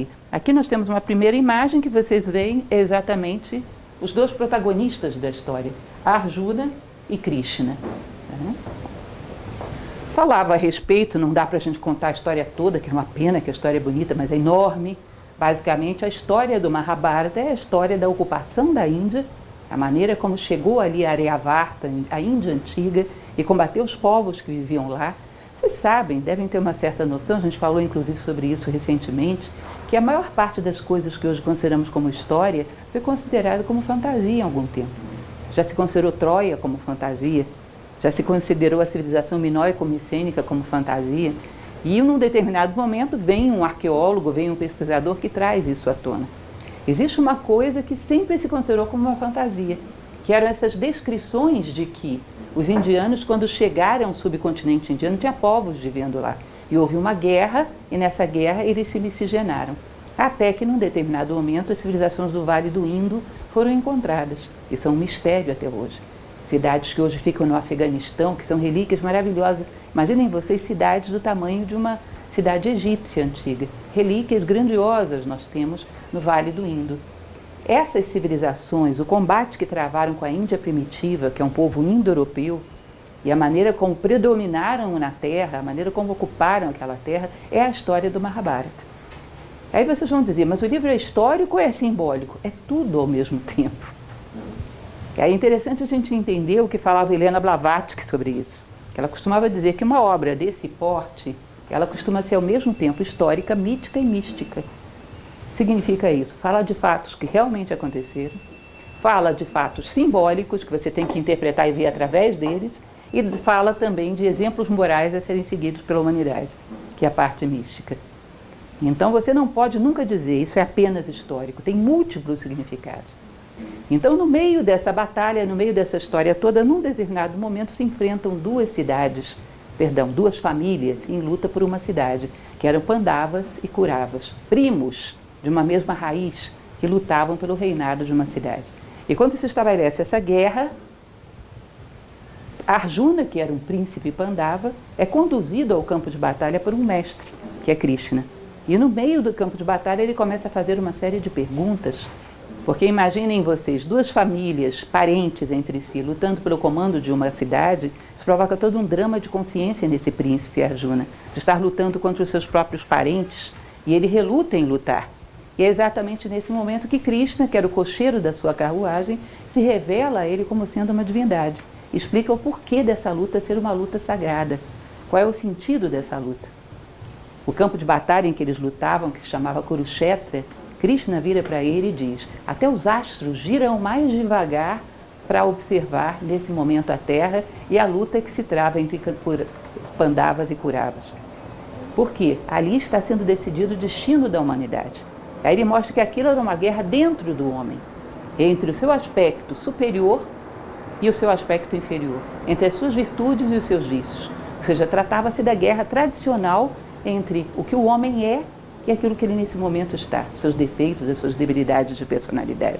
ali. Aqui nós temos uma primeira imagem que vocês veem é exatamente os dois protagonistas da história, Arjuna e Krishna. Falava a respeito, não dá para a gente contar a história toda, que é uma pena, que a história é bonita, mas é enorme. Basicamente, a história do Mahabharata é a história da ocupação da Índia, a maneira como chegou ali a Aryavarta, a Índia antiga, e combateu os povos que viviam lá. Vocês sabem, devem ter uma certa noção, a gente falou inclusive sobre isso recentemente, que a maior parte das coisas que hoje consideramos como história foi considerada como fantasia há algum tempo. Já se considerou Troia como fantasia, já se considerou a civilização minoico-micênica como fantasia, e num determinado momento vem um arqueólogo, vem um pesquisador que traz isso à tona. Existe uma coisa que sempre se considerou como uma fantasia, que eram essas descrições de que os indianos, quando chegaram ao subcontinente indiano, tinha povos vivendo lá. E houve uma guerra, e nessa guerra eles se miscigenaram. Até que, num determinado momento, as civilizações do Vale do Indo foram encontradas, e são um mistério até hoje. Cidades que hoje ficam no Afeganistão, que são relíquias maravilhosas. Imaginem vocês cidades do tamanho de uma cidade egípcia antiga. Relíquias grandiosas nós temos no Vale do Indo. Essas civilizações, o combate que travaram com a Índia primitiva, que é um povo indo-europeu, e a maneira como predominaram na terra, a maneira como ocuparam aquela terra, é a história do Mahabharata. Aí vocês vão dizer, mas o livro é histórico ou é simbólico? É tudo ao mesmo tempo. É interessante a gente entender o que falava Helena Blavatsky sobre isso. Ela costumava dizer que uma obra desse porte, ela costuma ser ao mesmo tempo histórica, mítica e mística. Significa isso, fala de fatos que realmente aconteceram, fala de fatos simbólicos que você tem que interpretar e ver através deles, e fala também de exemplos morais a serem seguidos pela humanidade, que é a parte mística. Então você não pode nunca dizer isso é apenas histórico, tem múltiplos significados. Então, no meio dessa batalha, no meio dessa história toda, num determinado momento se enfrentam duas famílias em luta por uma cidade, que eram Pandavas e Kauravas, primos de uma mesma raiz, que lutavam pelo reinado de uma cidade. E quando se estabelece essa guerra, Arjuna, que era um príncipe Pandava, é conduzido ao campo de batalha por um mestre, que é Krishna. E no meio do campo de batalha ele começa a fazer uma série de perguntas, porque imaginem vocês, duas famílias, parentes entre si, lutando pelo comando de uma cidade, isso provoca todo um drama de consciência nesse príncipe Arjuna, de estar lutando contra os seus próprios parentes, e ele reluta em lutar. E é exatamente nesse momento que Krishna, que era o cocheiro da sua carruagem, se revela a ele como sendo uma divindade. Explica o porquê dessa luta ser uma luta sagrada. Qual é o sentido dessa luta? O campo de batalha em que eles lutavam, que se chamava Kurukshetra, Krishna vira para ele e diz, até os astros giram mais devagar para observar nesse momento a terra e a luta que se trava entre Pandavas e Kauravas. Por quê? Ali está sendo decidido o destino da humanidade. Aí ele mostra que aquilo era uma guerra dentro do homem, entre o seu aspecto superior e o seu aspecto inferior, entre as suas virtudes e os seus vícios. Ou seja, tratava-se da guerra tradicional entre o que o homem é e aquilo que ele nesse momento está, seus defeitos, as suas debilidades de personalidade.